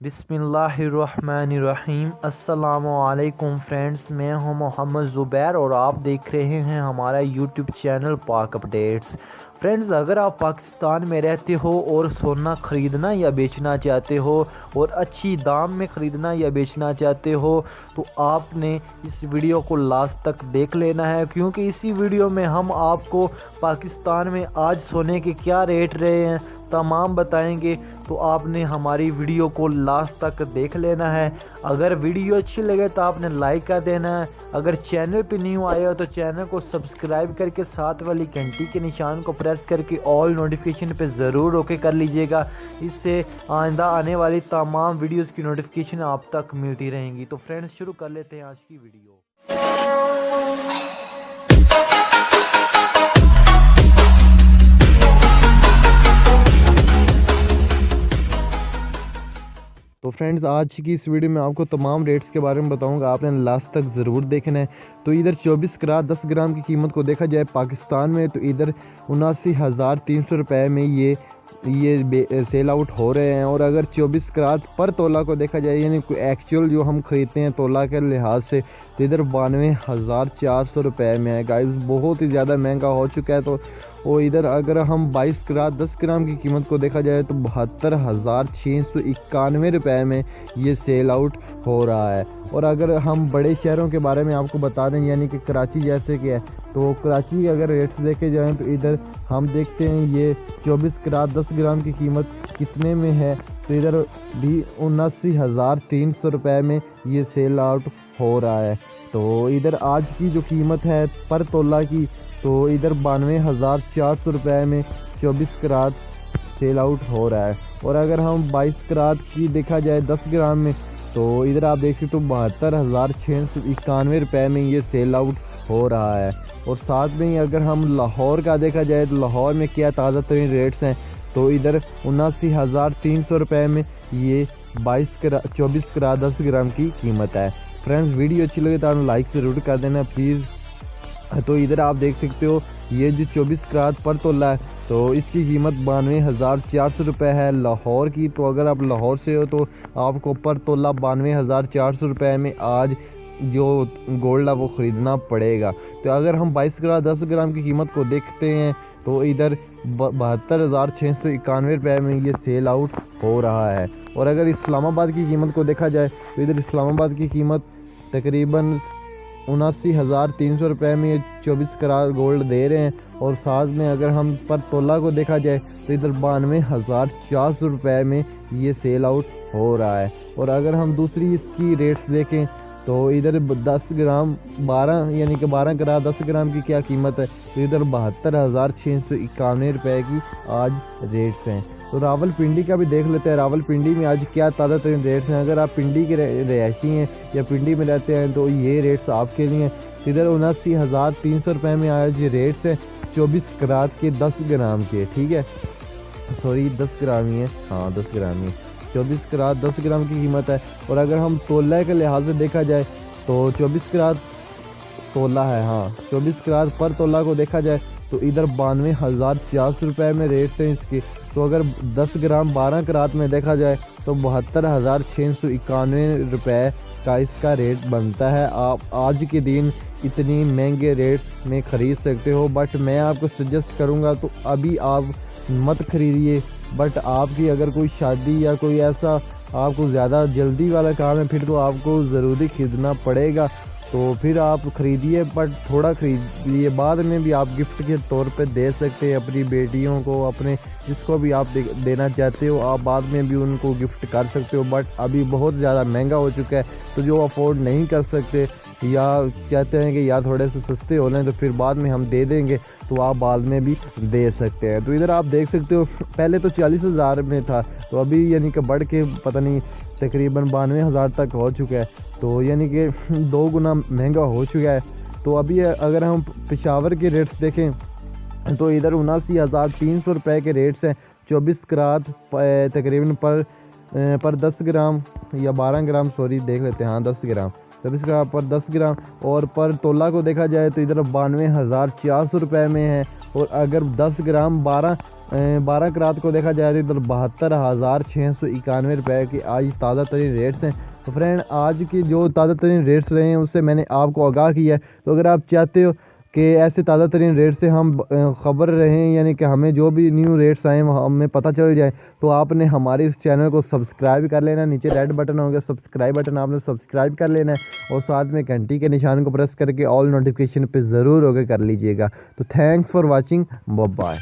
बिस्मिल्लाहिर्रहमानिर्रहीम। अस्सलामुअलैकुम फ्रेंड्स, मैं हूं मोहम्मद ज़ुबैर और आप देख रहे हैं हमारा यूट्यूब चैनल पाक अपडेट्स। फ्रेंड्स, अगर आप पाकिस्तान में रहते हो और सोना ख़रीदना या बेचना चाहते हो और अच्छी दाम में ख़रीदना या बेचना चाहते हो तो आपने इस वीडियो को लास्ट तक देख लेना है, क्योंकि इसी वीडियो में हम आपको पाकिस्तान में आज सोने के क्या रेट रहे हैं तमाम बताएंगे। तो आपने हमारी वीडियो को लास्ट तक देख लेना है। अगर वीडियो अच्छी लगे तो आपने लाइक कर देना है। अगर चैनल पे न्यू आए हो तो चैनल को सब्सक्राइब करके साथ वाली घंटी के निशान को प्रेस करके ऑल नोटिफिकेशन पे ज़रूर ओके कर लीजिएगा। इससे आइंदा आने वाली तमाम वीडियोस की नोटिफिकेशन आप तक मिलती रहेंगी। तो फ्रेंड्स, शुरू कर लेते हैं आज की वीडियो। तो फ्रेंड्स, आज की इस वीडियो में आपको तमाम रेट्स के बारे में बताऊंगा, आपने लास्ट तक ज़रूर देखना है। तो इधर 24 कैरेट 10 ग्राम की कीमत को देखा जाए पाकिस्तान में तो इधर 79,300 रुपये में ये सेल आउट हो रहे हैं। और अगर 24 कैरेट पर तोला को देखा जाए, यानी एक्चुअल जो हम ख़रीदते हैं तोला के लिहाज से, तो इधर 92,400 रुपये में है। गाइस, बहुत ही ज़्यादा महंगा हो चुका है। तो और इधर अगर हम 22 कैरेट 10 ग्राम की कीमत को देखा जाए तो 72,691 रुपये में ये सेल आउट हो रहा है। और अगर हम बड़े शहरों के बारे में आपको बता दें, यानी कि कराची जैसे कि है, तो कराची के अगर रेट्स देखे जाएँ तो इधर हम देखते हैं ये 24 कैरेट 10 ग्राम की कीमत कितने में है, तो इधर भी 79,300 रुपये में ये सेल आउट हो रहा है। तो इधर आज की जो कीमत है पर तोला की, तो इधर 92,400 रुपये में 24 कैरेट सेल आउट हो रहा है। और अगर हम 22 कैरेट की देखा जाए 10 ग्राम में, तो इधर आप देख सकते हो 72,691 रुपये में ये सेल आउट हो रहा है। और साथ में ही अगर हम लाहौर का देखा जाए तो लाहौर में क्या ताज़ा तरीन रेट्स हैं, तो इधर 79,300 रुपये में ये 24 कैरेट 10 ग्राम की कीमत है। फ्रेंड्स, वीडियो अच्छी लगे तो आप लाइक ज़रूर कर देना प्लीज़। तो इधर आप देख सकते हो ये जो 24 कैरेट पर तोला है, तो इसकी कीमत 92,400 रुपये है लाहौर की। तो अगर आप लाहौर से हो तो आपको पर तोला 92,400 रुपये में आज जो गोल्ड है वो ख़रीदना पड़ेगा। तो अगर हम 22 कैरेट 10 ग्राम की कीमत को देखते हैं तो इधर 72,691 रुपये में ये सेल आउट हो रहा है। और अगर इस्लामाबाद की कीमत को देखा जाए तो इधर इस्लामाबाद की कीमत तकरीबन 79,300 रुपये में ये 24 कैरेट गोल्ड दे रहे हैं। और साथ में अगर हम पर तोला को देखा जाए तो इधर 92,400 रुपये में ये सेल आउट हो रहा है। और अगर हम दूसरी इसकी रेट्स देखें तो इधर 10 ग्राम 12 यानी कि 12 कैरेट 10 ग्राम की क्या कीमत है, तो इधर 72,691 रुपये की आज रेट्स हैं। तो रावलपिंडी का भी देख लेते हैं, रावलपिंडी में आज क्या ताज़ा तरीन रेट्स हैं। अगर आप पिंडी के रहायशी हैं या पिंडी में रहते हैं तो ये रेट्स आपके लिए हैं। इधर 79,300 रुपये में आज ये रेट्स हैं 24 कैरेट के 10 ग्राम के। ठीक है, सॉरी 10 ग्राम ही है, हाँ 10 ग्राम ही, 24 कैरेट 10 ग्राम की कीमत है। और अगर हम तोला के लिहाज से देखा जाए तो 24 कैरेट तोला है, हाँ 24 कैरेट पर तोला को देखा जाए तो इधर 92,400 रुपये में रेट्स हैं इसके। तो अगर 10 ग्राम 12 कैरेट में देखा जाए तो 72,691 रुपये का इसका रेट बनता है। आप आज के दिन इतनी महंगे रेट में ख़रीद सकते हो, बट मैं आपको सजेस्ट करूँगा तो अभी आप मत खरीदिए। बट आपकी अगर कोई शादी या कोई ऐसा आपको ज़्यादा जल्दी वाला काम है फिर तो आपको ज़रूरी ख़रीदना पड़ेगा, तो फिर आप ख़रीदिए, बट थोड़ा ख़रीदिए। बाद में भी आप गिफ्ट के तौर पे दे सकते हैं अपनी बेटियों को, अपने जिसको भी आप देना चाहते हो आप बाद में भी उनको गिफ्ट कर सकते हो। बट अभी बहुत ज़्यादा महंगा हो चुका है, तो जो अफोर्ड नहीं कर सकते या चाहते हैं कि यार थोड़े से सस्ते हो लें तो फिर बाद में हम दे देंगे, तो आप बाद में भी दे सकते हैं। तो इधर आप देख सकते हो पहले तो 40,000 में था, तो अभी यानी कि बढ़ के पता नहीं तकरीबन 92,000 तक हो चुका है, तो यानी कि 2 गुना महंगा हो चुका है। तो अभी अगर हम पेशावर के रेट्स देखें तो इधर 79,300 रुपये के रेट्स हैं 24 कैरेट तकरीबन पर 10 ग्राम या 12 ग्राम, सॉरी देख लेते हैं, हाँ 10 ग्राम 24 कैरेट पर 10 ग्राम। और पर तोला को देखा जाए तो इधर 92,400 रुपये में है। और अगर 10 ग्राम 12 12 करात को देखा जाए तो इधर 72,691 रुपये की आज ताज़ा तरीन रेट्स हैं। तो फ्रेंड आज की जो ताज़ा तरीन रेट्स रहे हैं उससे मैंने आपको आगाह किया है। तो अगर आप चाहते हो कि ऐसे ताज़ा तरीन रेट से हम ख़बर रहें, यानी कि हमें जो भी न्यू रेट्स आएँ वो हमें पता चल जाए, तो आपने हमारे इस चैनल को सब्सक्राइब कर लेना। नीचे रेड बटन होगा सब्सक्राइब बटन, आपने सब्सक्राइब कर लेना है और साथ में घंटी के निशान को प्रेस करके ऑल नोटिफिकेशन पे ज़रूर होकर कर लीजिएगा। तो thanks for watching, bye bye.